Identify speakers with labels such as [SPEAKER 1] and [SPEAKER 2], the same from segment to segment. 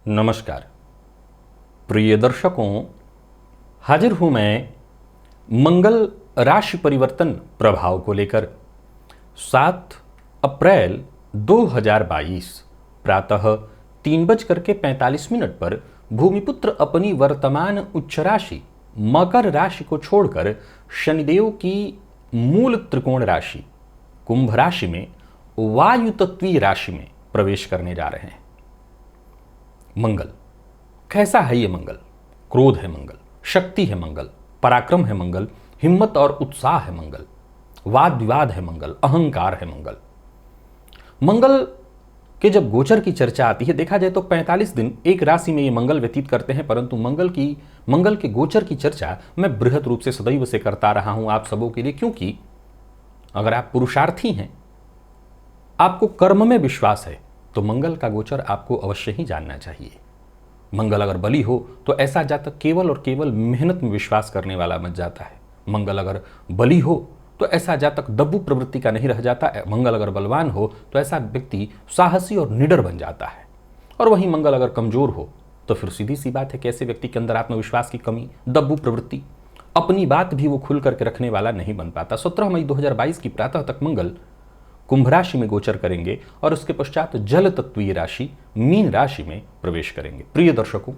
[SPEAKER 1] नमस्कार प्रिय दर्शकों, हाजिर हूं मैं मंगल राशि परिवर्तन प्रभाव को लेकर। 7 अप्रैल 2022 प्रातः 3:45 पर भूमिपुत्र अपनी वर्तमान उच्च राशि मकर राशि को छोड़कर शनिदेव की मूल त्रिकोण राशि कुंभ राशि में वायु तत्वीय राशि में प्रवेश करने जा रहे हैं। मंगल कैसा है? ये मंगल क्रोध है, मंगल शक्ति है, मंगल पराक्रम है, मंगल हिम्मत और उत्साह है, मंगल वाद विवाद है, मंगल अहंकार है। मंगल के जब गोचर की चर्चा आती है, देखा जाए तो 45 दिन एक राशि में ये मंगल व्यतीत करते हैं, परंतु मंगल के गोचर की चर्चा मैं बृहद रूप से सदैव से करता रहा हूं आप सबों के लिए, क्योंकि अगर आप पुरुषार्थी हैं, आपको कर्म में विश्वास है, तो मंगल का गोचर आपको अवश्य ही जानना चाहिए। मंगल अगर बली हो तो ऐसा जातक केवल और केवल मेहनत में विश्वास करने वाला बन जाता है। मंगल अगर बली हो तो ऐसा जातक दब्बू प्रवृत्ति का नहीं रह जाता है। मंगल अगर बलवान हो तो ऐसा व्यक्ति साहसी और निडर बन जाता है। और वहीं मंगल अगर कमजोर हो तो फिर सीधी सी बात है कि ऐसे व्यक्ति के अंदर आत्मविश्वास की कमी, दब्बू प्रवृत्ति, अपनी बात भी वो खुल करके रखने वाला नहीं बन पाता। 17 मई 2022 की प्रातः तक मंगल कुंभ राशि में गोचर करेंगे और उसके पश्चात जल तत्वीय राशि मीन राशि में प्रवेश करेंगे। प्रिय दर्शकों,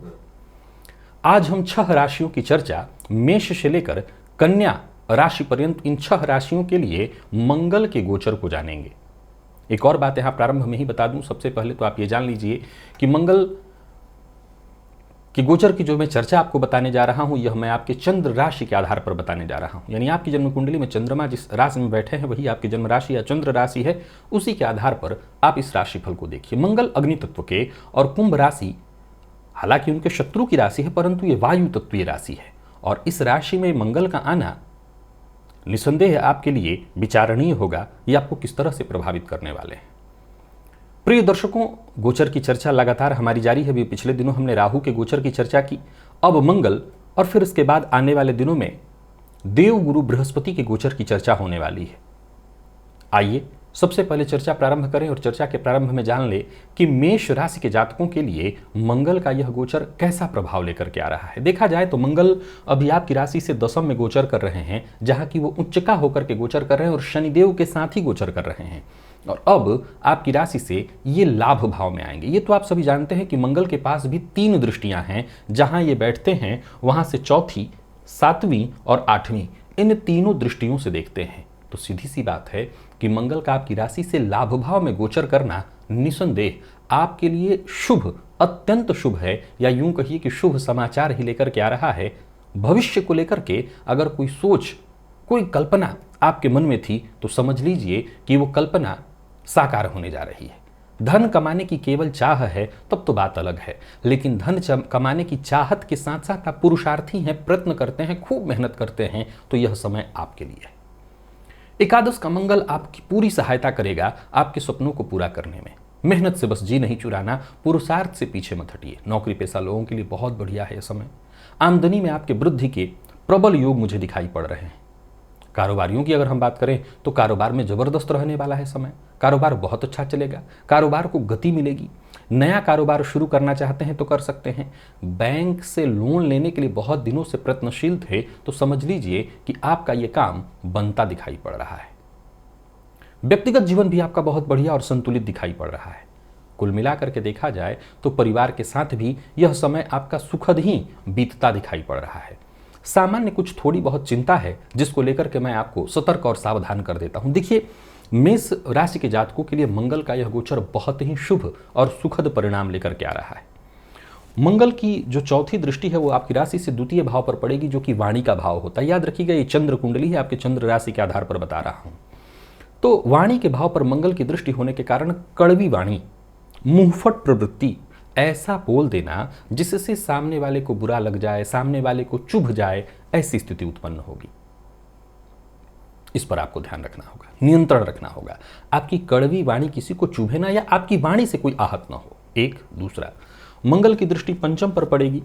[SPEAKER 1] आज हम 6 राशियों की चर्चा मेष से लेकर कन्या राशि पर्यंत इन 6 राशियों के लिए मंगल के गोचर को जानेंगे। एक और बात यहां प्रारंभ में ही बता दूं, सबसे पहले तो आप ये जान लीजिए कि मंगल कि गोचर की जो मैं चर्चा आपको बताने जा रहा हूं, यह मैं आपके चंद्र राशि के आधार पर बताने जा रहा हूं। यानी आपकी जन्म कुंडली में चंद्रमा जिस राशि में बैठे हैं वही आपकी जन्म राशि या चंद्र राशि है, उसी के आधार पर आप इस राशिफल को देखिए। मंगल अग्नि तत्व के और कुंभ राशि हालांकि उनके शत्रु की राशि है, परंतु ये वायु तत्वीय राशि है और इस राशि में मंगल का आना निसंदेह आपके लिए विचारणीय होगा। ये आपको किस तरह से प्रभावित करने वाले हैं। प्रिय दर्शकों, गोचर की चर्चा लगातार हमारी जारी है। अभी पिछले दिनों हमने राहु के गोचर की चर्चा की, अब मंगल और फिर इसके बाद आने वाले दिनों में देवगुरु बृहस्पति के गोचर की चर्चा होने वाली है। आइए सबसे पहले चर्चा प्रारंभ करें और चर्चा के प्रारंभ में जान ले कि मेष राशि के जातकों के लिए मंगल का यह गोचर कैसा प्रभाव लेकर के आ रहा है। देखा जाए तो मंगल अभी आपकी राशि से दशम में गोचर कर रहे हैं, जहां की वो उच्चका होकर के गोचर कर रहे हैं और शनिदेव के साथ ही गोचर कर रहे हैं और अब आपकी राशि से ये लाभ भाव में आएंगे। ये तो आप सभी जानते हैं कि मंगल के पास भी 3 दृष्टियां हैं, जहां ये बैठते हैं वहां से चौथी, 7वीं और 8वीं, इन तीनों दृष्टियों से देखते हैं। तो सीधी सी बात है कि मंगल का आपकी राशि से लाभ भाव में गोचर करना निसंदेह आपके लिए शुभ, अत्यंत शुभ है, या यूं कहिए कि शुभ समाचार ही लेकर के आ रहा है। भविष्य को लेकर के अगर कोई सोच, कोई कल्पना आपके मन में थी तो समझ लीजिए कि वो कल्पना साकार होने जा रही है। धन कमाने की केवल चाह है तब तो बात अलग है, लेकिन धन कमाने की चाहत के साथ साथ आप पुरुषार्थी हैं, प्रयत्न करते हैं, खूब मेहनत करते हैं, तो यह समय आपके लिए है। एकादश का मंगल आपकी पूरी सहायता करेगा आपके सपनों को पूरा करने में। मेहनत से बस जी नहीं चुराना, पुरुषार्थ से पीछे मत हटिए। नौकरी पेशा लोगों के लिए बहुत बढ़िया है यह समय। आमदनी में आपके वृद्धि के प्रबल योग मुझे दिखाई पड़ रहे हैं। कारोबारियों की अगर हम बात करें तो कारोबार में जबरदस्त रहने वाला है समय। कारोबार बहुत अच्छा चलेगा, कारोबार को गति मिलेगी। नया कारोबार शुरू करना चाहते हैं तो कर सकते हैं। बैंक से लोन लेने के लिए बहुत दिनों से प्रयत्नशील थे तो समझ लीजिए कि आपका यह काम बनता दिखाई पड़ रहा है। व्यक्तिगत जीवन भी आपका बहुत बढ़िया और संतुलित दिखाई पड़ रहा है। कुल मिलाकर के देखा जाए तो परिवार के साथ भी यह समय आपका सुखद ही बीतता दिखाई पड़ रहा है। सामान्य कुछ थोड़ी बहुत चिंता है जिसको लेकर के मैं आपको सतर्क और सावधान कर देता हूं। देखिए, मेष राशि के जातकों के लिए मंगल का यह गोचर बहुत ही शुभ और सुखद परिणाम लेकर के आ रहा है। मंगल की जो चौथी दृष्टि है वो आपकी राशि से द्वितीय भाव पर पड़ेगी, जो कि वाणी का भाव होता है। याद रखिएगा, ये चंद्र कुंडली है, आपके चंद्र राशि के आधार पर बता रहा हूं। तो वाणी के भाव पर मंगल की दृष्टि होने के कारण कड़वी वाणी, मुंहफट प्रवृत्ति, ऐसा बोल देना जिससे सामने वाले को बुरा लग जाए, सामने वाले को चुभ जाए, ऐसी स्थिति उत्पन्न होगी। इस पर आपको ध्यान रखना होगा, नियंत्रण रखना होगा। आपकी कड़वी वाणी किसी को चुभे ना, या आपकी वाणी से कोई आहत ना हो। एक दूसरा, मंगल की दृष्टि पंचम पर पड़ेगी।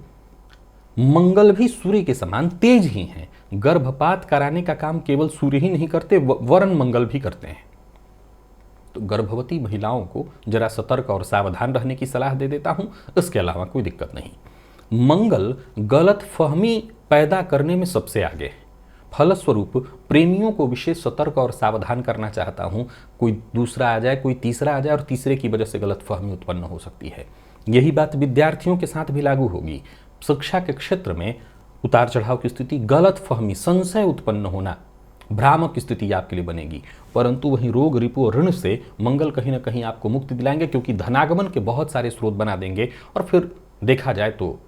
[SPEAKER 1] मंगल भी सूर्य के समान तेज ही हैं। गर्भपात कराने का काम केवल सूर्य ही नहीं करते, वरण मंगल भी करते हैं। तो गर्भवती महिलाओं को जरा सतर्क और सावधान रहने की सलाह दे देता हूं, इसके अलावा कोई दिक्कत नहीं। मंगल गलत फहमी पैदा करने में सबसे आगे है। फलस्वरूप प्रेमियों को विशेष सतर्क और सावधान करना चाहता हूं। कोई दूसरा आ जाए, कोई तीसरा आ जाए और तीसरे की वजह से गलत फहमी उत्पन्न हो सकती है। यही बात विद्यार्थियों के साथ भी लागू होगी। शिक्षा के क्षेत्र में उतार चढ़ाव की स्थिति, गलत फहमी, संशय उत्पन्न होना, भ्रामक स्थिति आपके लिए बनेगी। परंतु वहीं रोग, रिपु और ऋण से मंगल कहीं ना कहीं आपको मुक्ति दिलाएंगे, क्योंकि धनागमन के बहुत सारे स्रोत बना देंगे और फिर देखा जाए तो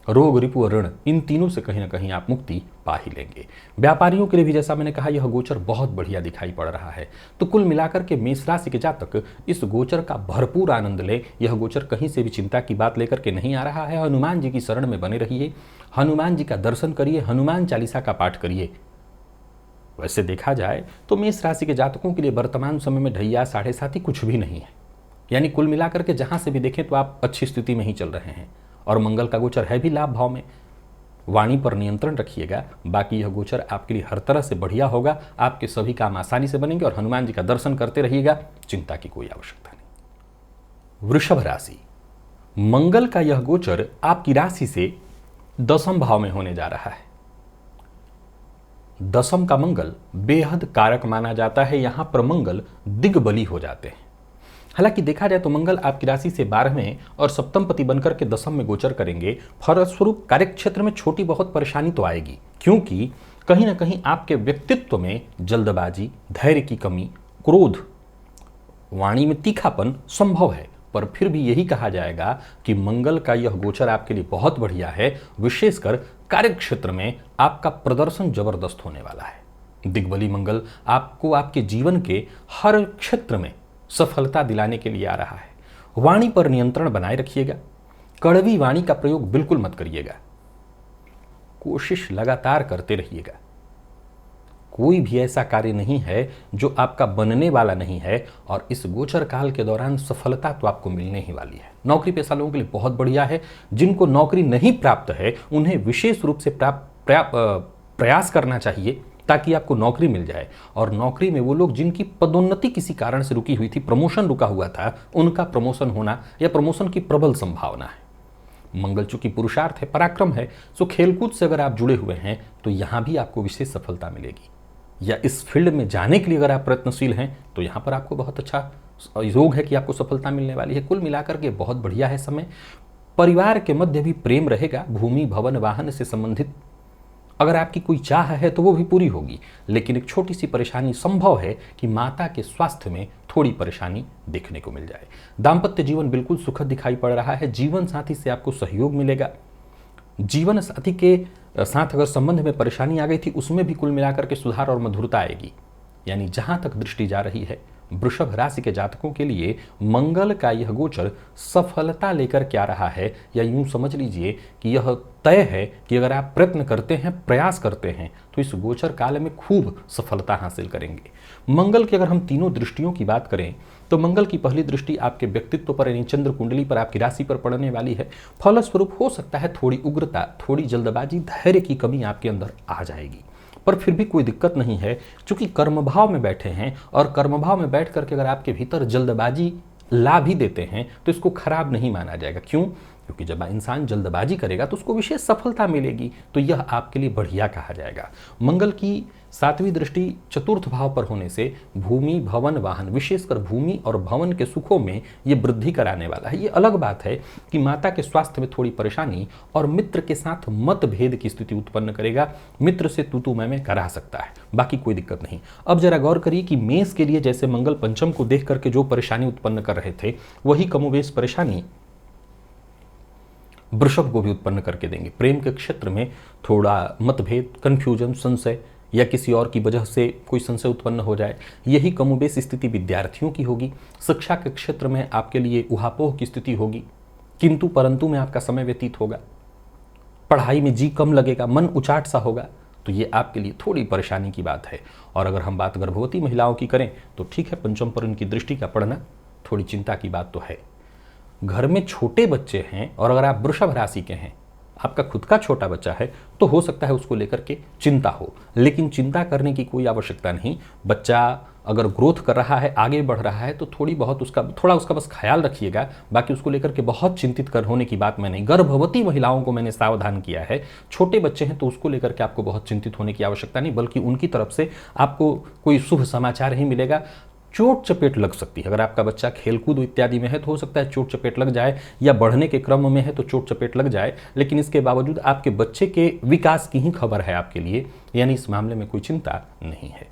[SPEAKER 1] रोग, रिपु और ऋण, इन तीनों से कहीं ना कहीं आप मुक्ति पा ही लेंगे। व्यापारियों के लिए भी जैसा मैंने कहा, यह गोचर बहुत बढ़िया दिखाई पड़ रहा है। तो कुल मिलाकर के मेष राशि के जातक इस गोचर का भरपूर आनंद ले। यह गोचर कहीं से भी चिंता की बात लेकर के नहीं आ रहा है। हनुमान जी की शरण में बने रहिए, हनुमान जी का दर्शन करिए, हनुमान चालीसा का पाठ करिए। वैसे देखा जाए तो मेष राशि के जातकों के लिए वर्तमान समय में ढैया, साढ़े साथी कुछ भी नहीं है। यानी कुल मिलाकर के जहां से भी देखें तो आप अच्छी स्थिति में ही चल रहे हैं। और मंगल का गोचर है भी लाभ भाव में। वाणी पर नियंत्रण रखिएगा, बाकी यह गोचर आपके लिए हर तरह से बढ़िया होगा। आपके सभी काम आसानी से बनेंगे और हनुमान जी का दर्शन करते रहिएगा, चिंता की कोई आवश्यकता नहीं। वृषभ राशि, मंगल का यह गोचर आपकी राशि से दसम भाव में होने जा रहा है। दसम का मंगल बेहद कारक माना जाता है। यहां पर मंगल दिग्बली हो जाते हैं। हालांकि देखा जाए तो मंगल आपकी राशि से 12वें और सप्तम पति बनकर के दसम में गोचर करेंगे। फलस्वरूप कार्यक्षेत्र में छोटी बहुत परेशानी तो आएगी, क्योंकि कहीं ना कहीं आपके व्यक्तित्व में जल्दबाजी, धैर्य की कमी, क्रोध, वाणी में तीखापन संभव है। पर फिर भी यही कहा जाएगा कि मंगल का यह गोचर आपके लिए बहुत बढ़िया है। विशेषकर कार्यक्षेत्र में आपका प्रदर्शन जबरदस्त होने वाला है। दिग्बली मंगल आपको आपके जीवन के हर क्षेत्र में सफलता दिलाने के लिए आ रहा है। वाणी पर नियंत्रण बनाए रखिएगा। कड़वी वाणी का प्रयोग बिल्कुल मत करिएगा। कोशिश लगातार करते रहिएगा। कोई भी ऐसा कार्य नहीं है जो आपका बनने वाला नहीं है, और इस गोचर काल के दौरान सफलता तो आपको मिलने ही वाली है। नौकरी पेशा लोगों के लिए बहुत बढ़िया है। जिनको नौकरी नहीं प्राप्त है उन्हें विशेष रूप से प्रयास करना चाहिए ताकि आपको नौकरी मिल जाए। और नौकरी में वो लोग जिनकी पदोन्नति किसी कारण से रुकी हुई थी, प्रमोशन रुका हुआ था, उनका प्रमोशन होना या प्रमोशन की प्रबल संभावना है। मंगल चूंकि पुरुषार्थ है, पराक्रम है, सो खेलकूद से अगर आप जुड़े हुए हैं तो यहां भी आपको विशेष सफलता मिलेगी। या इस फील्ड में जाने के लिए अगर आप प्रयत्नशील हैं तो यहां पर आपको बहुत अच्छा योग है कि आपको सफलता मिलने वाली है। कुल मिलाकर के बहुत बढ़िया है समय। परिवार के मध्य भी प्रेम रहेगा। भूमि, भवन, वाहन से संबंधित अगर आपकी कोई चाह है तो वो भी पूरी होगी। लेकिन एक छोटी सी परेशानी संभव है कि माता के स्वास्थ्य में थोड़ी परेशानी देखने को मिल जाए। दाम्पत्य जीवन बिल्कुल सुखद दिखाई पड़ रहा है। जीवन साथी से आपको सहयोग मिलेगा। जीवन साथी के साथ अगर संबंध में परेशानी आ गई थी, उसमें भी कुल मिलाकर के सुधार और मधुरता आएगी। यानी जहां तक दृष्टि जा रही है, वृषभ राशि के जातकों के लिए मंगल का यह गोचर सफलता लेकर के आ रहा है। या यूं समझ लीजिए कि यह तय है कि अगर आप प्रयत्न करते हैं, प्रयास करते हैं, तो इस गोचर काल में खूब सफलता हासिल करेंगे। मंगल की अगर हम तीनों दृष्टियों की बात करें तो मंगल की पहली दृष्टि आपके व्यक्तित्व पर यानी चंद्र कुंडली पर, आपकी राशि पर पड़ने वाली है। फलस्वरूप हो सकता है थोड़ी उग्रता, थोड़ी जल्दबाजी, धैर्य की कमी आपके अंदर आ जाएगी। पर फिर भी कोई दिक्कत नहीं है, क्योंकि कर्मभाव में बैठे हैं और कर्मभाव में बैठ करके अगर आपके भीतर जल्दबाजी ला भी देते हैं तो इसको खराब नहीं माना जाएगा। क्यों? क्योंकि जब इंसान जल्दबाजी करेगा तो उसको विशेष सफलता मिलेगी। तो यह आपके लिए बढ़िया कहा जाएगा। मंगल की 7वीं दृष्टि चतुर्थ भाव पर होने से भूमि, भवन, वाहन, विशेषकर भूमि और भवन के सुखों में ये वृद्धि कराने वाला है। ये अलग बात है कि माता के स्वास्थ्य में थोड़ी परेशानी और मित्र के साथ मतभेद की स्थिति उत्पन्न करेगा। मित्र से तू मैं करा सकता है, बाकी कोई दिक्कत नहीं। अब जरा गौर करिए कि मेष के लिए जैसे मंगल पंचम को देख करके जो परेशानी उत्पन्न कर रहे थे, वही कमोबेश परेशानी वृषभ को भी उत्पन्न करके देंगे। प्रेम के क्षेत्र में थोड़ा मतभेद, कंफ्यूजन, संशय या किसी और की वजह से कोई संशय उत्पन्न हो जाए, यही कमोबेश स्थिति विद्यार्थियों की होगी। शिक्षा के क्षेत्र में आपके लिए उहापोह की स्थिति होगी, किंतु परंतु में आपका समय व्यतीत होगा। पढ़ाई में जी कम लगेगा, मन उचाट सा होगा, तो ये आपके लिए थोड़ी परेशानी की बात है। और अगर हम बात गर्भवती महिलाओं की करें तो ठीक है, पंचम पर उनकी दृष्टि का पड़ना थोड़ी चिंता की बात तो है। घर में छोटे बच्चे हैं और अगर आप वृषभ राशि के हैं, आपका खुद का छोटा बच्चा है, तो हो सकता है उसको लेकर के चिंता हो, लेकिन चिंता करने की कोई आवश्यकता नहीं। बच्चा अगर ग्रोथ कर रहा है, आगे बढ़ रहा है, तो थोड़ा उसका बस ख्याल रखिएगा। बाकी उसको लेकर के बहुत चिंतित होने की बात मैं नहीं। गर्भवती महिलाओं को मैंने सावधान किया है। छोटे बच्चे हैं तो उसको लेकर के आपको बहुत चिंतित होने की आवश्यकता नहीं, बल्कि उनकी तरफ से आपको कोई शुभ समाचार ही मिलेगा। चोट चपेट लग सकती है। अगर आपका बच्चा खेलकूद इत्यादि में है तो हो सकता है चोट चपेट लग जाए, या बढ़ने के क्रम में है तो चोट चपेट लग जाए, लेकिन इसके बावजूद आपके बच्चे के विकास की ही खबर है आपके लिए, यानी इस मामले में कोई चिंता नहीं है।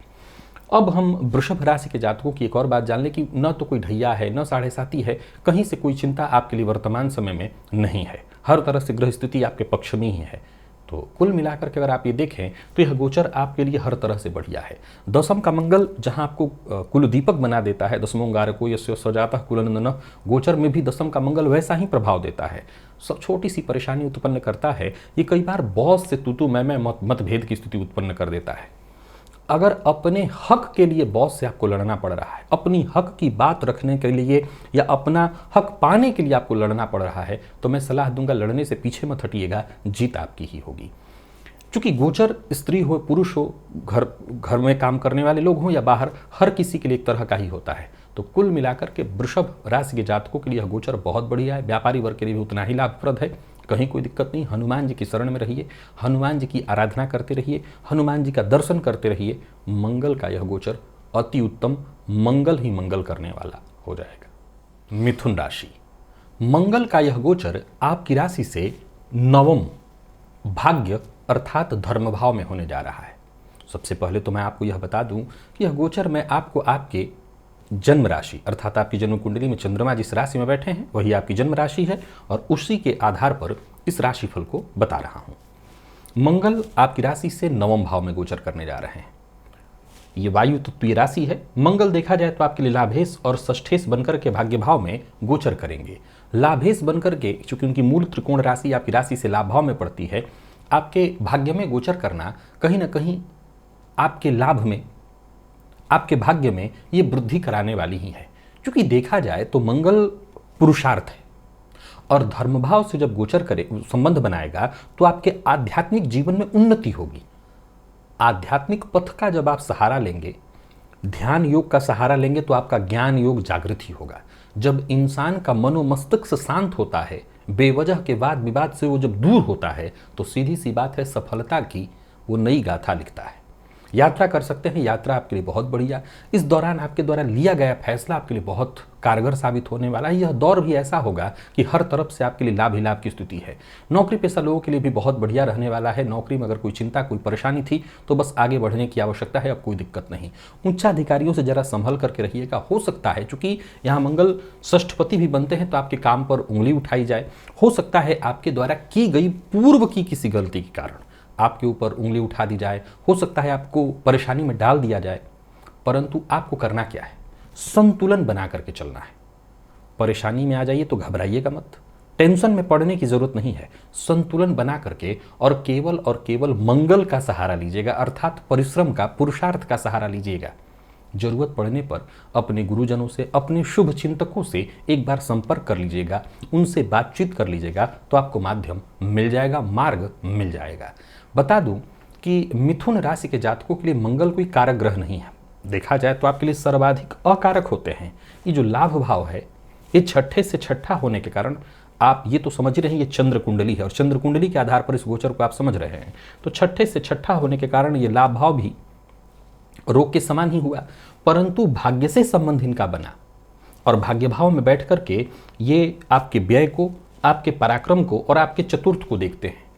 [SPEAKER 1] अब हम वृषभ राशि के जातकों की एक और बात जान लें कि न तो कोई ढैया है, न साढ़े साती है, कहीं से कोई चिंता आपके लिए वर्तमान समय में नहीं है। हर तरह से ग्रह स्थिति आपके पक्ष में ही है। तो कुल मिलाकर के अगर आप ये देखें तो यह गोचर आपके लिए हर तरह से बढ़िया है। दशम का मंगल जहां आपको कुल दीपक बना देता है, दशमों को यस्य सजाता कुलनंदन, गोचर में भी दशम का मंगल वैसा ही प्रभाव देता है। सब छोटी सी परेशानी उत्पन्न करता है। ये कई बार बॉस से तू मैं मतभेद की स्थिति उत्पन्न कर देता है। अगर अपने हक के लिए बॉस से आपको लड़ना पड़ रहा है, अपनी हक की बात रखने के लिए या अपना हक पाने के लिए आपको लड़ना पड़ रहा है, तो मैं सलाह दूंगा लड़ने से पीछे मत हटिएगा, जीत आपकी ही होगी। क्योंकि गोचर स्त्री हो पुरुष हो, घर में काम करने वाले लोग हों या बाहर, हर किसी के लिए एक तरह का ही होता है। तो कुल मिलाकर के वृषभ राशि के जातकों के लिए यह गोचर बहुत बढ़िया है। व्यापारी वर्ग के लिए भी उतना ही लाभप्रद है, कहीं कोई दिक्कत नहीं। हनुमान जी की शरण में रहिए, हनुमान जी की आराधना करते रहिए, हनुमान जी का दर्शन करते रहिए। मंगल का यह गोचर अति उत्तम, मंगल ही मंगल करने वाला हो जाएगा। मिथुन राशि, मंगल का यह गोचर आपकी राशि से नवम भाग्य अर्थात धर्म भाव में होने जा रहा है। सबसे पहले तो मैं आपको यह बता दूं कि यह गोचर मैं आपको आपके जन्म राशि अर्थात आपकी जन्म कुंडली में चंद्रमा जिस राशि में बैठे हैं वही आपकी जन्म राशि है, और उसी के आधार पर इस राशिफल को बता रहा हूं। मंगल आपकी राशि से नवम भाव में गोचर करने जा रहे हैं। ये वायु तत्वीय राशि है। मंगल देखा जाए तो आपके लिए लाभेश और षष्ठेश बनकर के भाग्य भाव में गोचर करेंगे। लाभेश बनकर के, चूंकि उनकी मूल त्रिकोण राशि आपकी राशि से लाभ भाव में पड़ती है, आपके भाग्य में गोचर करना कहीं ना कहीं आपके लाभ में, आपके भाग्य में ये वृद्धि कराने वाली ही है। क्योंकि देखा जाए तो मंगल पुरुषार्थ है, और धर्म भाव से जब गोचर करे, संबंध बनाएगा, तो आपके आध्यात्मिक जीवन में उन्नति होगी। आध्यात्मिक पथ का जब आप सहारा लेंगे, ध्यान योग का सहारा लेंगे, तो आपका ज्ञान योग जागृत ही होगा। जब इंसान का मनोमस्तिष्क शांत होता है, बेवजह के वाद विवाद से वो जब दूर होता है, तो सीधी सी बात है, सफलता की वो नई गाथा लिखता है। यात्रा कर सकते हैं, यात्रा आपके लिए बहुत बढ़िया। इस दौरान आपके द्वारा लिया गया फैसला आपके लिए बहुत कारगर साबित होने वाला है। यह दौर भी ऐसा होगा कि हर तरफ से आपके लिए लाभ ही लाभ की स्थिति है। नौकरी पेशा लोगों के लिए भी बहुत बढ़िया रहने वाला है। नौकरी में अगर कोई चिंता, कोई परेशानी थी तो बस आगे बढ़ने की आवश्यकता है, अब कोई दिक्कत नहीं। उच्चाधिकारियों से जरा संभल करके रहिएगा। हो सकता है, चूंकि यहाँ मंगल षष्ठपति भी बनते हैं, तो आपके काम पर उंगली उठाई जाए। हो सकता है आपके द्वारा की गई पूर्व की किसी गलती के कारण आपके ऊपर उंगली उठा दी जाए। हो सकता है आपको परेशानी में डाल दिया जाए, परंतु आपको करना क्या है, संतुलन बना करके चलना है। परेशानी में आ जाइए तो घबराइएगा मत, टेंशन में पड़ने की जरूरत नहीं है। संतुलन बना करके और केवल मंगल का सहारा लीजिएगा, अर्थात परिश्रम का, पुरुषार्थ का सहारा लीजिएगा। जरूरत पड़ने पर अपने गुरुजनों से, अपने शुभ चिंतकों से एक बार संपर्क कर लीजिएगा, उनसे बातचीत कर लीजिएगा, तो आपको माध्यम मिल जाएगा, मार्ग मिल जाएगा। बता दूं कि मिथुन राशि के जातकों के लिए मंगल कोई कारक ग्रह नहीं है। देखा जाए तो आपके लिए सर्वाधिक अकारक होते हैं। ये जो लाभ भाव है, ये छठे से छठा होने के कारण आप ये तो समझ रहे हैं, ये चंद्र कुंडली है, और चंद्र कुंडली के आधार पर इस गोचर को आप समझ रहे हैं। तो छठे से छठा होने के कारण ये लाभ भाव भी रोग के समान ही हुआ, परंतु भाग्य से संबंध इनका बना, और भाग्य भाव में बैठ करके ये आपके व्यय को, आपके पराक्रम को और आपके चतुर्थ को देखते हैं।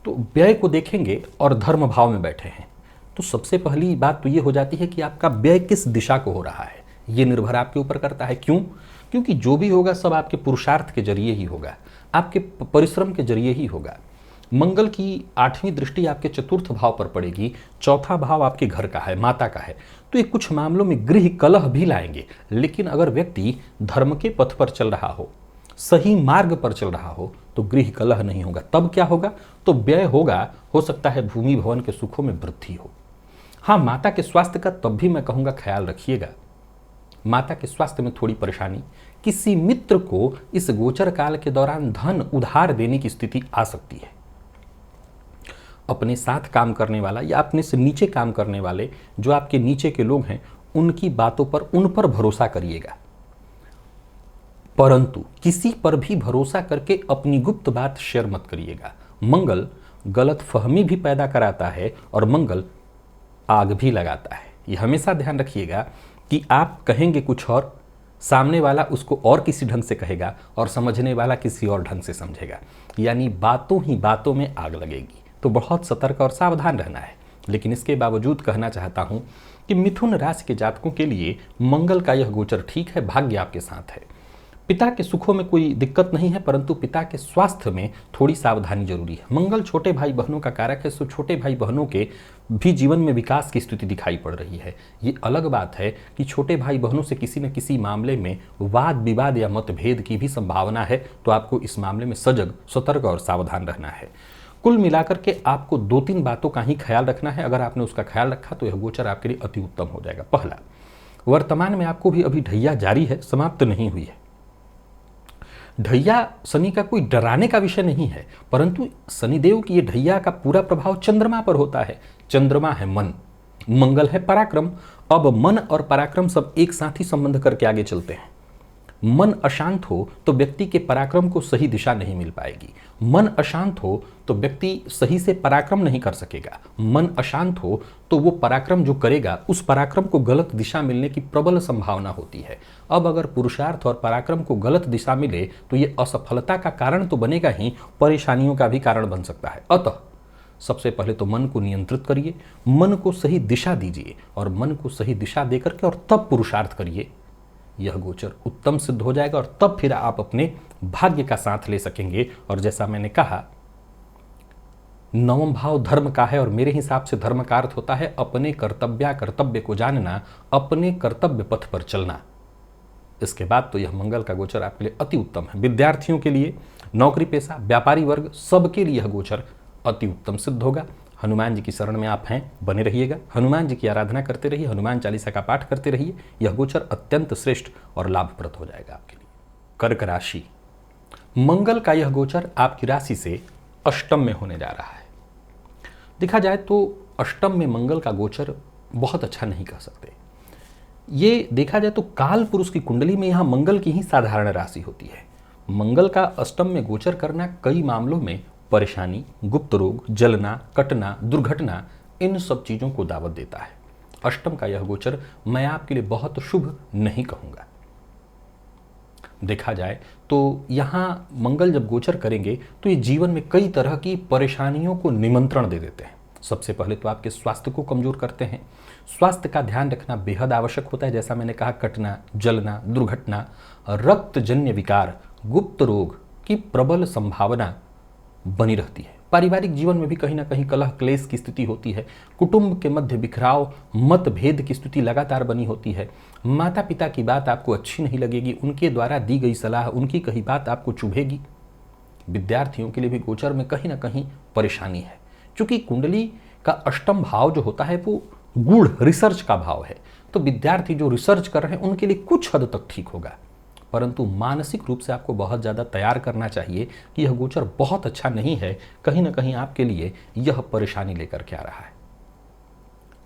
[SPEAKER 1] तो व्यय को देखेंगे और धर्म भाव में बैठे हैं, तो सबसे पहली बात तो ये हो जाती है कि आपका व्यय किस दिशा को हो रहा है, ये निर्भर आपके ऊपर करता है। क्यों? क्योंकि जो भी होगा सब आपके पुरुषार्थ के जरिए ही होगा, आपके परिश्रम के जरिए ही होगा। मंगल की 8वीं दृष्टि आपके चतुर्थ भाव पर पड़ेगी, चौथा भाव आपके घर का है, माता का है, तो ये कुछ मामलों में गृह कलह भी लाएंगे। लेकिन अगर व्यक्ति धर्म के पथ पर चल रहा हो, सही मार्ग पर चल रहा हो, तो गृह कलह नहीं होगा। तब क्या होगा? तो व्यय होगा, हो सकता है भूमि भवन के सुखों में वृद्धि हो। हाँ, माता के स्वास्थ्य का तब भी मैं कहूँगा ख्याल रखिएगा। माता के स्वास्थ्य में थोड़ी परेशानी, किसी मित्र को इस गोचर काल के दौरान धन उधार देने की स्थिति आ सकती है। अपने साथ काम करने वाला या अपने से नीचे काम करने वाले जो आपके नीचे के लोग हैं, उनकी बातों पर, उन पर भरोसा करिएगा, परंतु किसी पर भी भरोसा करके अपनी गुप्त बात शेयर मत करिएगा। मंगल गलत फहमी भी पैदा कराता है और मंगल आग भी लगाता है। ये हमेशा ध्यान रखिएगा कि आप कहेंगे कुछ और, सामने वाला उसको और किसी ढंग से कहेगा और समझने वाला किसी और ढंग से समझेगा, यानी बातों ही बातों में आग लगेगी। तो बहुत सतर्क और सावधान रहना है। लेकिन इसके बावजूद कहना चाहता हूं कि मिथुन राशि के जातकों के लिए मंगल का यह गोचर ठीक है, भाग्य आपके साथ है। पिता के सुखों में कोई दिक्कत नहीं है, परंतु पिता के स्वास्थ्य में थोड़ी सावधानी जरूरी है। मंगल छोटे भाई बहनों का कारक है, सो छोटे भाई बहनों के भी जीवन में विकास की स्थिति दिखाई पड़ रही है। ये अलग बात है कि छोटे भाई बहनों से किसी न किसी मामले में वाद विवाद या मतभेद की भी संभावना है, तो आपको इस मामले में सजग, सतर्क और सावधान रहना है। कुल मिलाकर के आपको 2-3 बातों का ही ख्याल रखना है। अगर आपने उसका ख्याल रखा तो यह गोचर आपके लिए अति उत्तम हो जाएगा। पहला, वर्तमान में आपको भी अभी ढैया जारी है, समाप्त नहीं हुई है। ढैया शनि का कोई डराने का विषय नहीं है, परंतु शनिदेव की ये ढैया का पूरा प्रभाव चंद्रमा पर होता है। चंद्रमा है मन, मंगल है पराक्रम। अब मन और पराक्रम सब एक साथ ही संबंध करके आगे चलते हैं। मन अशांत हो तो व्यक्ति के पराक्रम को सही दिशा नहीं मिल पाएगी। मन अशांत हो तो व्यक्ति सही से पराक्रम नहीं कर सकेगा। मन अशांत हो तो वो पराक्रम जो करेगा, उस पराक्रम को गलत दिशा मिलने की प्रबल संभावना होती है। अब अगर पुरुषार्थ और पराक्रम को गलत दिशा मिले तो ये असफलता का कारण तो बनेगा ही, परेशानियों का भी कारण बन सकता है। अतः सबसे पहले तो मन को नियंत्रित करिए, मन को सही दिशा दीजिए और मन को सही दिशा देकर के और तब पुरुषार्थ करिए। यह गोचर उत्तम सिद्ध हो जाएगा और तब फिर आप अपने भाग्य का साथ ले सकेंगे। और जैसा मैंने कहा, 9वां भाव धर्म का है और मेरे हिसाब से धर्म का अर्थ होता है अपने कर्तव्य को जानना, अपने कर्तव्य पथ पर चलना। इसके बाद तो यह मंगल का गोचर आपके लिए अति उत्तम है। विद्यार्थियों के लिए, नौकरी पेशा, व्यापारी वर्ग, सबके लिए यह गोचर अति उत्तम सिद्ध होगा। हनुमान जी की शरण में आप हैं, बने रहिएगा। हनुमान जी की आराधना करते रहिए, हनुमान चालीसा का पाठ करते रहिए। यह गोचर अत्यंत श्रेष्ठ और लाभप्रद हो जाएगा आपके लिए। कर्क राशि, मंगल का यह गोचर आपकी राशि से अष्टम में होने जा रहा है। देखा जाए तो अष्टम में मंगल का गोचर बहुत अच्छा नहीं कह सकते। ये देखा जाए तो काल पुरुष की कुंडली में यहां मंगल की ही साधारण राशि होती है। मंगल का अष्टम में गोचर करना कई मामलों में परेशानी, गुप्त रोग, जलना, कटना, दुर्घटना, इन सब चीजों को दावत देता है। अष्टम का यह गोचर मैं आपके लिए बहुत शुभ नहीं कहूंगा। देखा जाए तो यहां मंगल जब गोचर करेंगे तो ये जीवन में कई तरह की परेशानियों को निमंत्रण दे देते हैं। सबसे पहले तो आपके स्वास्थ्य को कमजोर करते हैं। स्वास्थ्य का ध्यान रखना बेहद आवश्यक होता है। जैसा मैंने कहा, कटना, जलना, दुर्घटना, रक्तजन्य विकार, गुप्त रोग की प्रबल संभावना बनी रहती है। पारिवारिक जीवन में भी कहीं ना कहीं कलह क्लेश की स्थिति होती है। कुटुंब के मध्य बिखराव, मतभेद की स्थिति लगातार बनी होती है। माता पिता की बात आपको अच्छी नहीं लगेगी, उनके द्वारा दी गई सलाह, उनकी कही बात आपको चुभेगी। विद्यार्थियों के लिए भी गोचर में कहीं ना कहीं परेशानी है, क्योंकि कुंडली का अष्टम भाव जो होता है वो गूढ़ रिसर्च का भाव है। तो विद्यार्थी जो रिसर्च कर रहे हैं उनके लिए कुछ हद तक ठीक होगा, परंतु मानसिक रूप से आपको बहुत ज़्यादा तैयार करना चाहिए कि यह गोचर बहुत अच्छा नहीं है। कहीं ना कहीं आपके लिए यह परेशानी लेकर के आ रहा है।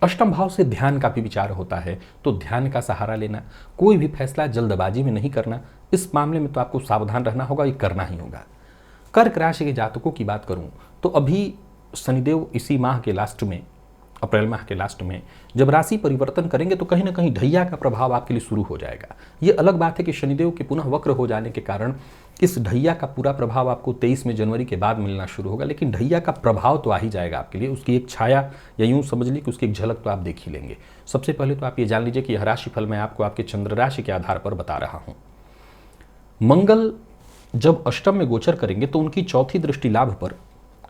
[SPEAKER 1] अष्टम भाव से ध्यान का भी विचार होता है, तो ध्यान का सहारा लेना, कोई भी फैसला जल्दबाजी में नहीं करना। इस मामले में तो आपको सावधान रहना होगा, ये करना ही होगा। कर्क राशि के जातकों की बात करूं तो अभी शनिदेव इसी माह के लास्ट में, अप्रैल माह के लास्ट में जब राशि परिवर्तन करेंगे तो कहीं ना कहीं ढैया का प्रभाव आपके लिए शुरू हो जाएगा। ये अलग बात है कि शनिदेव के पुनः वक्र हो जाने के कारण इस ढैया का पूरा प्रभाव आपको 23 जनवरी के बाद मिलना शुरू होगा, लेकिन ढैया का प्रभाव तो आ ही जाएगा आपके लिए। उसकी एक छाया या यूं समझ लीजिए कि उसकी एक झलक तो आप देख ही लेंगे। सबसे पहले तो आप ये जान लीजिए कि यह राशिफल मैं आपको आपके चंद्र राशि के आधार पर बता रहा हूं। मंगल जब अष्टम में गोचर करेंगे तो उनकी चौथी दृष्टि लाभ पर,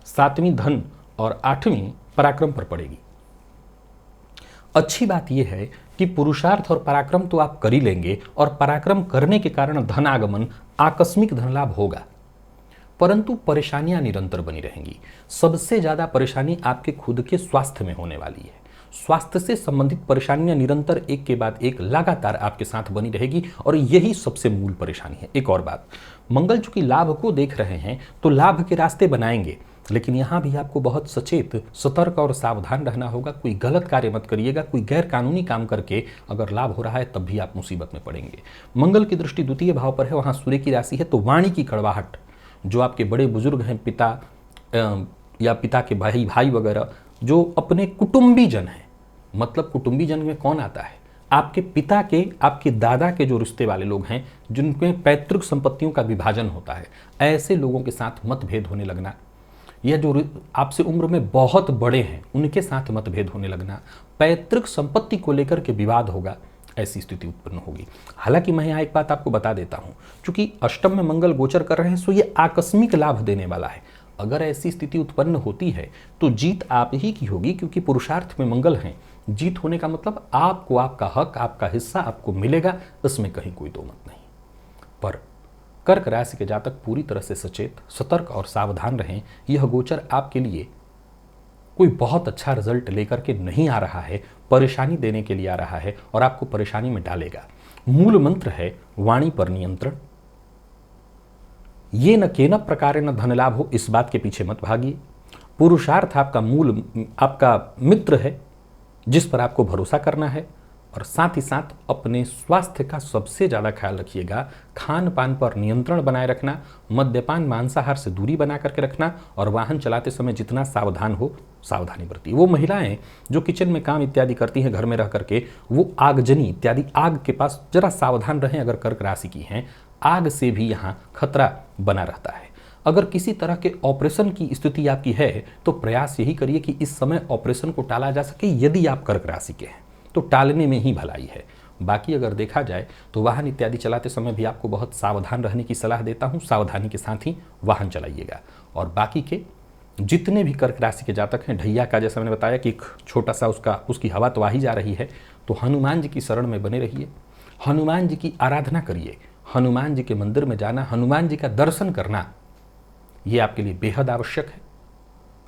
[SPEAKER 1] 7वीं धन और 8वीं पराक्रम पर पड़ेगी। अच्छी बात यह है कि पुरुषार्थ और पराक्रम तो आप कर ही लेंगे और पराक्रम करने के कारण धन आगमन, आकस्मिक धन लाभ होगा, परंतु परेशानियां निरंतर बनी रहेंगी। सबसे ज्यादा परेशानी आपके खुद के स्वास्थ्य में होने वाली है। स्वास्थ्य से संबंधित परेशानियां निरंतर एक के बाद एक लगातार आपके साथ बनी रहेगी और यही सबसे मूल परेशानी है। एक और बात, मंगल चूंकि लाभ को देख रहे हैं तो लाभ के रास्ते बनाएंगे, लेकिन यहाँ भी आपको बहुत सचेत, सतर्क और सावधान रहना होगा। कोई गलत कार्य मत करिएगा। कोई गैर कानूनी काम करके अगर लाभ हो रहा है तब भी आप मुसीबत में पड़ेंगे। मंगल की दृष्टि द्वितीय भाव पर है, वहाँ सूर्य की राशि है, तो वाणी की कड़वाहट, जो आपके बड़े बुजुर्ग हैं, पिता या पिता के भाई वगैरह, जो अपने कुटुंबीजन हैं, मतलब कुटुंबीजन में कौन आता है, आपके पिता के, आपके दादा के जो रिश्ते वाले लोग हैं, जिनमें पैतृक संपत्तियों का विभाजन होता है, ऐसे लोगों के साथ मतभेद होने लगना, या जो आपसे उम्र में बहुत बड़े हैं उनके साथ मतभेद होने लगना, पैतृक संपत्ति को लेकर के विवाद होगा, ऐसी स्थिति उत्पन्न होगी। हालांकि मैं यहाँ एक बात आपको बता देता हूँ, चूंकि अष्टम में मंगल गोचर कर रहे हैं, सो ये आकस्मिक लाभ देने वाला है। अगर ऐसी स्थिति उत्पन्न होती है तो जीत आप ही की होगी, क्योंकि पुरुषार्थ में मंगल हैं। जीत होने का मतलब आपको आपका हक, आपका हिस्सा आपको मिलेगा, इसमें कहीं कोई दो मत नहीं। पर कर्क राशि के जातक पूरी तरह से सचेत, सतर्क और सावधान रहें। यह गोचर आपके लिए कोई बहुत अच्छा रिजल्ट लेकर के नहीं आ रहा है, परेशानी देने के लिए आ रहा है और आपको परेशानी में डालेगा। मूल मंत्र है वाणी पर नियंत्रण। ये न केन प्रकार न धन लाभ हो, इस बात के पीछे मत भागिए। पुरुषार्थ आपका मित्र है जिस पर आपको भरोसा करना है, और साथ ही साथ अपने स्वास्थ्य का सबसे ज़्यादा ख्याल रखिएगा। खान पान पर नियंत्रण बनाए रखना, मद्यपान मांसाहार से दूरी बना करके रखना, और वाहन चलाते समय जितना सावधान हो सावधानी बरतिए। वो महिलाएं जो किचन में काम इत्यादि करती हैं घर में रह करके, वो आगजनी इत्यादि आग के पास जरा सावधान रहें। अगर कर्क राशि की हैं, आग से भी यहाँ खतरा बना रहता है। अगर किसी तरह के ऑपरेशन की स्थिति आपकी है तो प्रयास यही करिए कि इस समय ऑपरेशन को टाला जा सके। यदि आप कर्क राशि के हैं तो टालने में ही भलाई है। बाकी अगर देखा जाए तो वाहन इत्यादि चलाते समय भी आपको बहुत सावधान रहने की सलाह देता हूं। सावधानी के साथ ही वाहन चलाइएगा। और बाकी के जितने भी कर्क राशि के जातक हैं, ढैया का जैसा मैंने बताया कि एक छोटा सा उसकी हवा तो आ ही जा रही है, तो हनुमान जी की शरण में बने रहिए। हनुमान जी की आराधना करिए। हनुमान जी के मंदिर में जाना, हनुमान जी का दर्शन करना, ये आपके लिए बेहद आवश्यक है।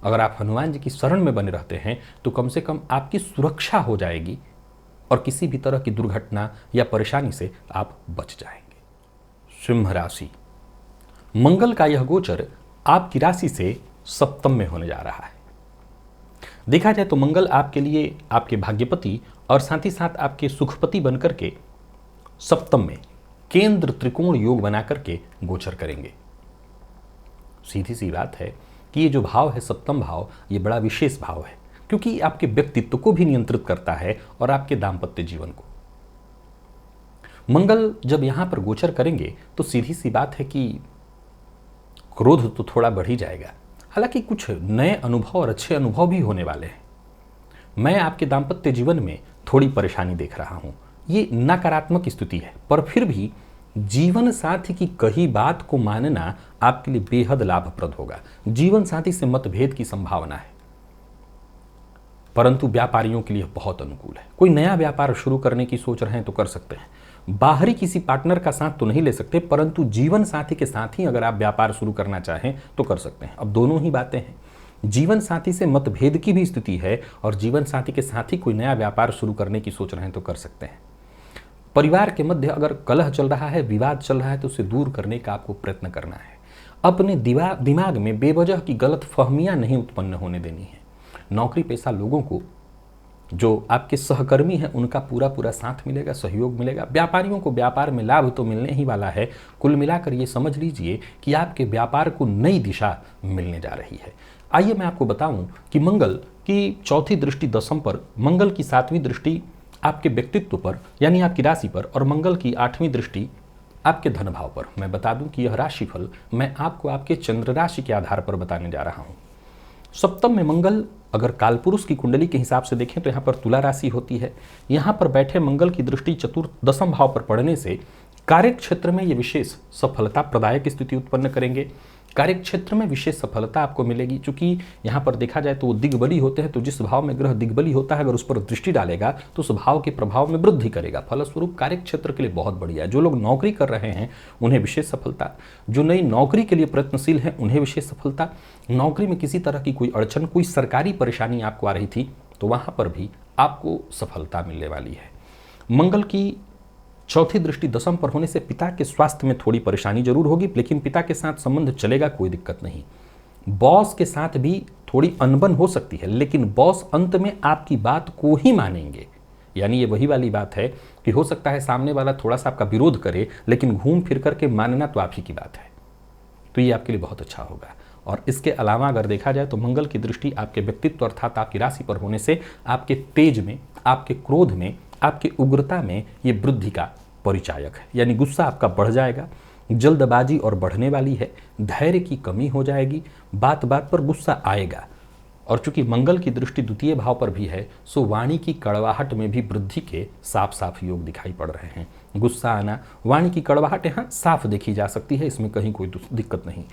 [SPEAKER 1] अगर आप हनुमान जी की शरण में बने रहते हैं तो कम से कम आपकी सुरक्षा हो जाएगी और किसी भी तरह की दुर्घटना या परेशानी से आप बच जाएंगे। सिंह राशि, मंगल का यह गोचर आपकी राशि से सप्तम में होने जा रहा है। देखा जाए तो मंगल आपके लिए आपके भाग्यपति और साथ ही साथ आपके सुखपति बनकर के सप्तम में केंद्र त्रिकोण योग बना करके गोचर करेंगे। सीधी सी बात है कि ये जो भाव है सप्तम भाव, ये बड़ा विशेष भाव है, क्योंकि आपके व्यक्तित्व को भी नियंत्रित करता है और आपके दाम्पत्य जीवन को। मंगल जब यहां पर गोचर करेंगे तो सीधी सी बात है कि क्रोध तो थोड़ा बढ़ ही जाएगा। हालांकि कुछ नए अनुभव और अच्छे अनुभव भी होने वाले हैं। मैं आपके दाम्पत्य जीवन में थोड़ी परेशानी देख रहा हूं। ये नकारात्मक स्थिति है, पर फिर भी जीवन साथी की कही बात को मानना आपके लिए बेहद लाभप्रद होगा। जीवन साथी से मतभेद की संभावना है, परंतु व्यापारियों के लिए बहुत अनुकूल है। कोई नया व्यापार शुरू करने की सोच रहे हैं तो कर सकते हैं। बाहरी किसी पार्टनर का साथ तो नहीं ले सकते, परंतु जीवन साथी के साथ ही अगर आप व्यापार शुरू करना चाहें तो कर सकते हैं। अब दोनों ही बातें हैं। जीवन साथी से मतभेद की भी स्थिति है और जीवन साथी के साथ ही कोई नया व्यापार शुरू करने की सोच रहे हैं तो कर सकते हैं। परिवार के मध्य अगर कलह चल रहा है, विवाद चल रहा है, तो उसे दूर करने का आपको प्रयत्न करना है। अपने दिमाग में बेवजह की गलत फहमियां नहीं उत्पन्न होने देनी है। नौकरी पेशा लोगों को, जो आपके सहकर्मी हैं, उनका पूरा साथ मिलेगा, सहयोग मिलेगा। व्यापारियों को व्यापार में लाभ तो मिलने ही वाला है। कुल मिलाकर ये समझ लीजिए कि आपके व्यापार को नई दिशा मिलने जा रही है। आइए मैं आपको बताऊं कि मंगल की चौथी दृष्टि दशम पर, मंगल की सातवीं दृष्टि आपके व्यक्तित्व पर यानी आपकी राशि पर, और मंगल की आठवीं दृष्टि आपके धन भाव पर। मैं बता दूं कि यह राशिफल मैं आपको आपके चंद्र राशि के आधार पर बताने जा रहा हूं। सप्तम में मंगल अगर कालपुरुष की कुंडली के हिसाब से देखें तो यहाँ पर तुला राशि होती है। यहाँ पर बैठे मंगल की दृष्टि चतुर्थ दशम भाव पर पड़ने से कार्य क्षेत्र में ये विशेष सफलता प्रदायक स्थिति उत्पन्न करेंगे। कार्य क्षेत्र में विशेष सफलता आपको मिलेगी। चूंकि यहाँ पर देखा जाए तो वो दिग्बली होते हैं, तो जिस भाव में ग्रह दिग्बली होता है अगर उस पर दृष्टि डालेगा तो उस भाव के प्रभाव में वृद्धि करेगा। फलस्वरूप कार्य क्षेत्र के लिए बहुत बढ़िया है। जो लोग नौकरी कर रहे हैं उन्हें विशेष सफलता, जो नई नौकरी के लिए प्रयत्नशील हैं उन्हें विशेष सफलता। नौकरी में किसी तरह की कोई अड़चन, कोई सरकारी परेशानी आपको आ रही थी तो वहाँ पर भी आपको सफलता मिलने वाली है। मंगल की चौथी दृष्टि दशम पर होने से पिता के स्वास्थ्य में थोड़ी परेशानी जरूर होगी, लेकिन पिता के साथ संबंध चलेगा, कोई दिक्कत नहीं। बॉस के साथ भी थोड़ी अनबन हो सकती है, लेकिन बॉस अंत में आपकी बात को ही मानेंगे। यानी ये वही वाली बात है कि हो सकता है सामने वाला थोड़ा सा आपका विरोध करे, लेकिन घूम फिर करके मानना तो आप ही की बात है। तो ये आपके लिए बहुत अच्छा होगा। और इसके अलावा अगर देखा जाए तो मंगल की दृष्टि आपके व्यक्तित्व अर्थात आपकी राशि पर होने से आपके तेज में, आपके क्रोध में, आपकी उग्रता में ये वृद्धि का परिचायक है। यानी गुस्सा आपका बढ़ जाएगा, जल्दबाजी और बढ़ने वाली है, धैर्य की कमी हो जाएगी, बात बात पर गुस्सा आएगा। और चूंकि मंगल की दृष्टि द्वितीय भाव पर भी है, सो वाणी की कड़वाहट में भी वृद्धि के साफ साफ योग दिखाई पड़ रहे हैं। गुस्सा आना, वाणी की कड़वाहट यहाँ साफ देखी जा सकती है, इसमें कहीं कोई दिक्कत नहीं।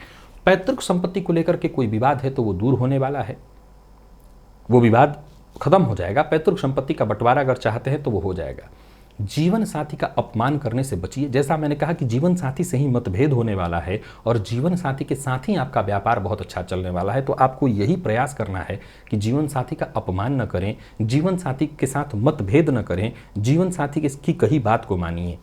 [SPEAKER 1] पैतृक संपत्ति को लेकर के कोई विवाद है तो वो दूर होने वाला है, वो विवाद खत्म हो जाएगा। पैतृक संपत्ति का बंटवारा अगर चाहते हैं तो वो हो जाएगा। जीवन साथी का अपमान करने से बचिए। जैसा मैंने कहा कि जीवन साथी से ही मतभेद होने वाला है और जीवन साथी के साथ ही आपका व्यापार बहुत अच्छा चलने वाला है, तो आपको यही प्रयास करना है कि जीवन साथी का अपमान न करें, जीवन साथी के साथ मतभेद न करें, जीवन साथी की कही बात को मानिए।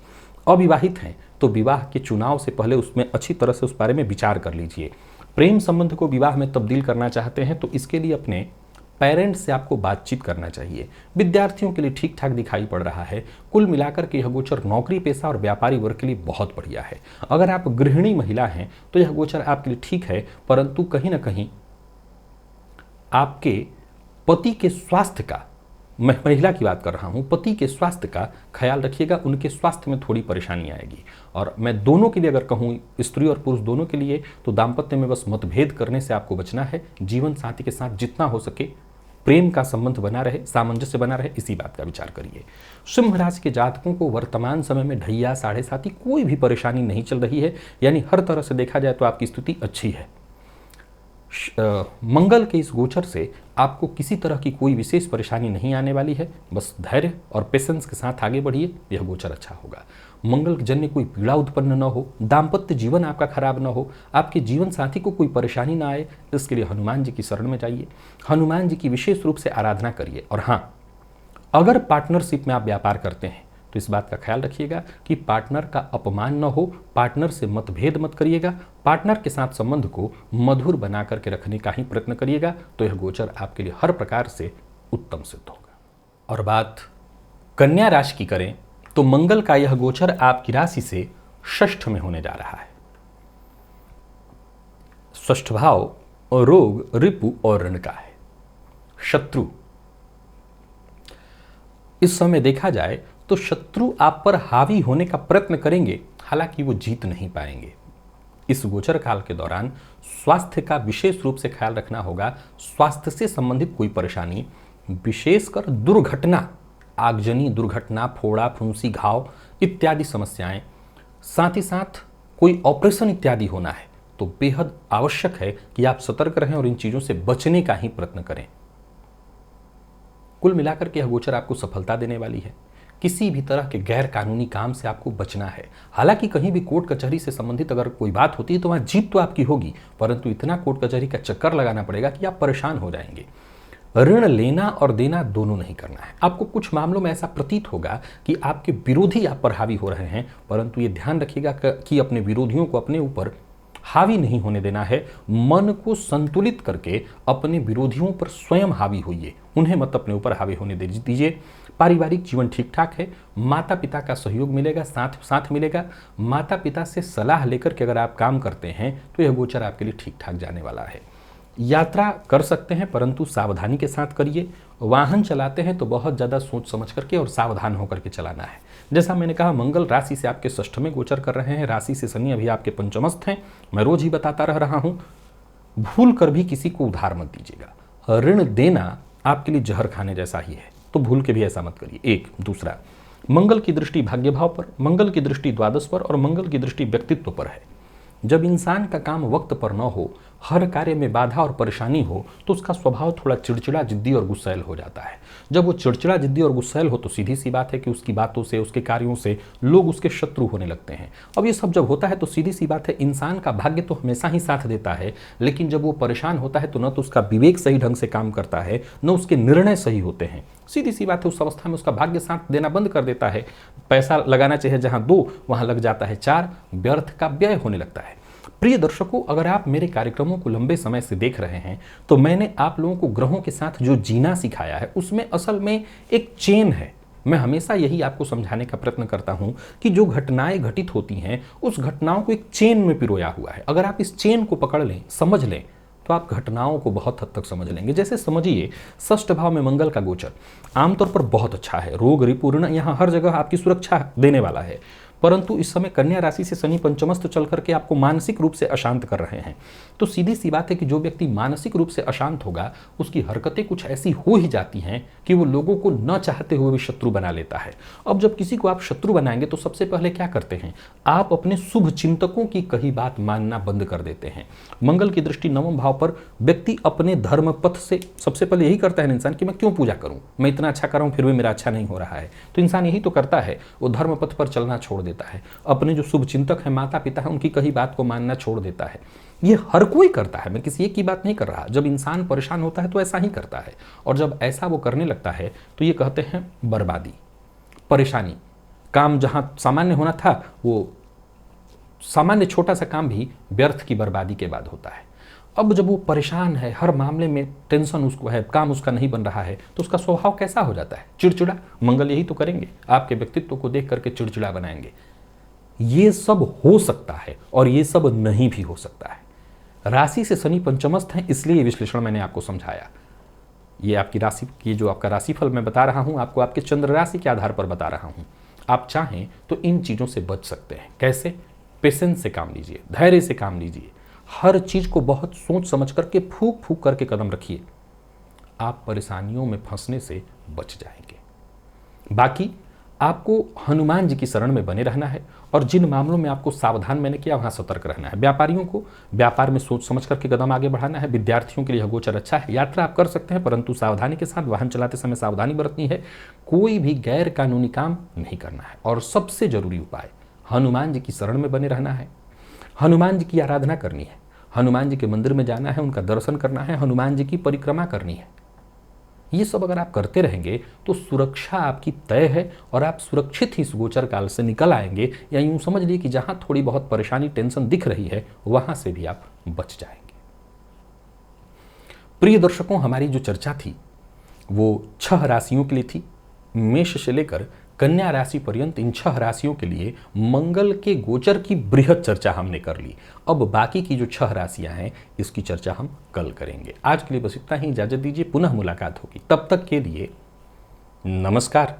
[SPEAKER 1] अविवाहित हैं तो विवाह के चुनाव से पहले उसमें अच्छी तरह से उस बारे में विचार कर लीजिए। प्रेम संबंध को विवाह में तब्दील करना चाहते हैं तो इसके लिए अपने पेरेंट्स से आपको बातचीत करना चाहिए। विद्यार्थियों के लिए ठीक ठाक दिखाई पड़ रहा है। कुल मिलाकर के यह गोचर नौकरी पेशा और व्यापारी वर्ग के लिए बहुत बढ़िया है। अगर आप गृहिणी महिला हैं तो यह गोचर आपके लिए ठीक है, परंतु कहीं ना कहीं आपके पति के स्वास्थ्य का, मैं महिला की बात कर रहा हूं, पति के स्वास्थ्य का ख्याल रखिएगा। उनके स्वास्थ्य में थोड़ी परेशानी आएगी। और मैं दोनों के लिए अगर कहूं, स्त्री और पुरुष दोनों के लिए, तो दाम्पत्य में बस मतभेद करने से आपको बचना है। जीवन साथी के साथ जितना हो सके प्रेम का संबंध बना रहे, सामंजस्य बना रहे, इसी बात का विचार करिए। सिंह राशि के जातकों को वर्तमान समय में ढैया, साढ़े साथी, कोई भी परेशानी नहीं चल रही है। यानी हर तरह से देखा जाए तो आपकी स्थिति अच्छी है। मंगल के इस गोचर से आपको किसी तरह की कोई विशेष परेशानी नहीं आने वाली है। बस धैर्य और पेशेंस के साथ आगे बढ़िए, यह गोचर अच्छा होगा। मंगल जन्य कोई पीड़ा उत्पन्न न हो, दाम्पत्य जीवन आपका खराब न हो, आपके जीवन साथी को कोई परेशानी ना आए, इसके लिए हनुमान जी की शरण में जाइए, हनुमान जी की विशेष रूप से आराधना करिए। और हाँ, अगर पार्टनरशिप में आप व्यापार करते हैं तो इस बात का ख्याल रखिएगा कि पार्टनर का अपमान न हो, पार्टनर से मतभेद मत करिएगा, पार्टनर के साथ संबंध को मधुर बना करके रखने का ही प्रयत्न करिएगा। तो यह गोचर आपके लिए हर प्रकार से उत्तम सिद्ध होगा। और बात कन्या राशि की करें तो मंगल का यह गोचर आपकी राशि से षष्ठ में होने जा रहा है। षष्ठ भाव रोग, रिपु और ऋण का है, शत्रु। इस समय देखा जाए तो शत्रु आप पर हावी होने का प्रयत्न करेंगे, हालांकि वो जीत नहीं पाएंगे। इस गोचर काल के दौरान स्वास्थ्य का विशेष रूप से ख्याल रखना होगा। स्वास्थ्य से संबंधित कोई परेशानी, विशेषकर दुर्घटना, आगजनी दुर्घटना, फोड़ा फुंसी, घाव इत्यादि समस्याएं, साथ ही साथ कोई ऑपरेशन इत्यादि होना है तो बेहद आवश्यक है कि आप सतर्क रहें और इन चीजों से बचने का ही प्रयत्न करें। कुल मिलाकर के यह गोचर आपको सफलता देने वाली है। किसी भी तरह के गैर कानूनी काम से आपको बचना है। हालांकि कहीं भी कोर्ट कचहरी से संबंधित अगर कोई बात होती है तो वहां जीत तो आपकी होगी, परंतु इतना कोर्ट कचहरी का चक्कर लगाना पड़ेगा कि आप परेशान हो जाएंगे। ऋण लेना और देना दोनों नहीं करना है। आपको कुछ मामलों में ऐसा प्रतीत होगा कि आपके विरोधी आप पर हावी हो रहे हैं, परंतु ये ध्यान रखिएगा कि अपने विरोधियों को अपने ऊपर हावी नहीं होने देना है। मन को संतुलित करके अपने विरोधियों पर स्वयं हावी होइए, उन्हें मत अपने ऊपर हावी होने दीजिए। पारिवारिक जीवन ठीक ठाक है। माता पिता का सहयोग मिलेगा, साथ मिलेगा। माता पिता से सलाह लेकर के अगर आप काम करते हैं तो यह गोचर आपके लिए ठीक ठाक जाने वाला है। यात्रा कर सकते हैं परंतु सावधानी के साथ करिए। वाहन चलाते हैं तो बहुत ज़्यादा सोच समझ करके और सावधान होकर के चलाना है। जैसा मैंने कहा, मंगल राशि से आपके षष्ठ में गोचर कर रहे हैं, राशि से शनि अभी आपके पंचमस्थ हैं। मैं रोज ही बताता रह रहा हूं, भूल कर भी किसी को उधार मत दीजिएगा। ऋण देना आपके लिए जहर खाने जैसा ही है, तो भूल के भी ऐसा मत करिए। एक दूसरा, मंगल की दृष्टि भाग्य भाव पर, मंगल की दृष्टि द्वादश पर और मंगल की दृष्टि व्यक्तित्व पर है। जब इंसान का काम वक्त पर न हो, हर कार्य में बाधा और परेशानी हो, तो उसका स्वभाव थोड़ा चिड़चिड़ा, जिद्दी और गुस्सैल हो जाता है। जब वो चिड़चिड़ा, जिद्दी और गुस्सैल हो तो सीधी सी बात है कि उसकी बातों से, उसके कार्यों से लोग उसके शत्रु होने लगते हैं। अब ये सब जब होता है तो सीधी सी बात है, इंसान का भाग्य तो हमेशा ही साथ देता है, लेकिन जब वो परेशान होता है तो न तो उसका विवेक सही ढंग से काम करता है, न उसके निर्णय सही होते हैं। सीधी सी बात है, उस अवस्था में उसका भाग्य साथ देना बंद कर देता है। पैसा लगाना चाहिए जहां 2, वहां लग जाता है 4, व्यर्थ का व्यय होने लगता है। प्रिय दर्शकों, अगर आप मेरे कार्यक्रमों को लंबे समय से देख रहे हैं तो मैंने आप लोगों को ग्रहों के साथ जो जीना सिखाया है उसमें असल में एक चेन है। मैं हमेशा यही आपको समझाने का प्रयत्न करता हूं कि जो घटनाएं घटित होती हैं उस घटनाओं को एक चेन में पिरोया हुआ है। अगर आप इस चेन को पकड़ लें, समझ लें, तो आप घटनाओं को बहुत हद तक समझ लेंगे। जैसे समझिए, षष्ठ भाव में मंगल का गोचर आमतौर पर बहुत अच्छा है, रोग रिपूर्ण यहाँ हर जगह आपकी सुरक्षा देने वाला है। परंतु इस समय कन्या राशि से शनि पंचमस्थ चल करके आपको मानसिक रूप से अशांत कर रहे हैं। तो सीधी सी बात है कि जो व्यक्ति मानसिक रूप से अशांत होगा उसकी हरकतें कुछ ऐसी हो ही जाती हैं कि वो लोगों को न चाहते हुए भी शत्रु बना लेता है। अब जब किसी को आप शत्रु बनाएंगे तो सबसे पहले क्या करते हैं, आप अपने शुभ चिंतकों की कही बात मानना बंद कर देते हैं। मंगल की दृष्टि नवम भाव पर, व्यक्ति अपने धर्म पथ से सबसे पहले यही करता है इंसान कि मैं क्यों पूजा करूं, मैं इतना अच्छा कर रहा हूं फिर भी मेरा अच्छा नहीं हो रहा है। तो इंसान यही तो करता है, वो धर्म पथ पर चलना छोड़ देता है, अपने जो शुभ चिंतक हैं, माता पिता हैं, उनकी कही बात को मानना छोड़ देता है। ये हर कोई करता है, मैं किसी एक की बात नहीं कर रहा। जब इंसान परेशान होता है तो ऐसा ही करता है, और जब ऐसा वो करने लगता है तो ये कहते हैं बर्बादी, परेशानी। काम जहां सामान्य होना था वो सामान्य छोटा सा काम भी व्यर्थ की बर्बादी के बाद होता है। अब जब वो परेशान है, हर मामले में टेंशन उसको है, काम उसका नहीं बन रहा है, तो उसका स्वभाव कैसा हो जाता है, चिड़चिड़ा। मंगल यही तो करेंगे, आपके व्यक्तित्व को देख करके चिड़चिड़ा बनाएंगे। ये सब हो सकता है और ये सब नहीं भी हो सकता है। राशि से शनि पंचमस्थ है, इसलिए विश्लेषण मैंने आपको समझाया। ये आपकी राशि की जो आपका राशिफल मैं बता रहा हूं, आपको आपके चंद्र राशि के आधार पर बता रहा हूं। आप चाहें तो इन चीजों से बच सकते हैं। कैसे? पेशेंस से काम लीजिए, धैर्य से काम लीजिए, हर चीज को बहुत सोच समझ करके फूक फूक करके कदम रखिए, आप परेशानियों में फंसने से बच जाएंगे। बाकी आपको हनुमान जी की शरण में बने रहना है, और जिन मामलों में आपको सावधान मैंने किया वहां सतर्क रहना है। व्यापारियों को व्यापार में सोच समझ करके कदम आगे बढ़ाना है। विद्यार्थियों के लिए यह गोचर अच्छा है, यात्रा आप कर सकते हैं परंतु सावधानी के साथ, वाहन चलाते समय सावधानी बरतनी है, कोई भी गैर कानूनी काम नहीं करना है। और सबसे जरूरी उपाय, हनुमान जी की शरण में बने रहना है, हनुमान जी की आराधना करनी है, हनुमान जी के मंदिर में जाना है, उनका दर्शन करना है, हनुमान जी की परिक्रमा करनी है। ये सब अगर आप करते रहेंगे तो सुरक्षा आपकी तय है और आप सुरक्षित ही इस गोचर काल से निकल आएंगे, या यूं समझ लिए कि जहां थोड़ी बहुत परेशानी टेंशन दिख रही है वहां से भी आप बच जाएंगे। प्रिय दर्शकों, हमारी जो चर्चा थी वो 6 राशियों के लिए थी। मेष से लेकर कन्या राशि पर्यंत इन 6 राशियों के लिए मंगल के गोचर की बृहद चर्चा हमने कर ली। अब बाकी की जो 6 राशियां हैं इसकी चर्चा हम कल करेंगे। आज के लिए बस इतना ही, इजाजत दीजिए, पुनः मुलाकात होगी। तब तक के लिए नमस्कार।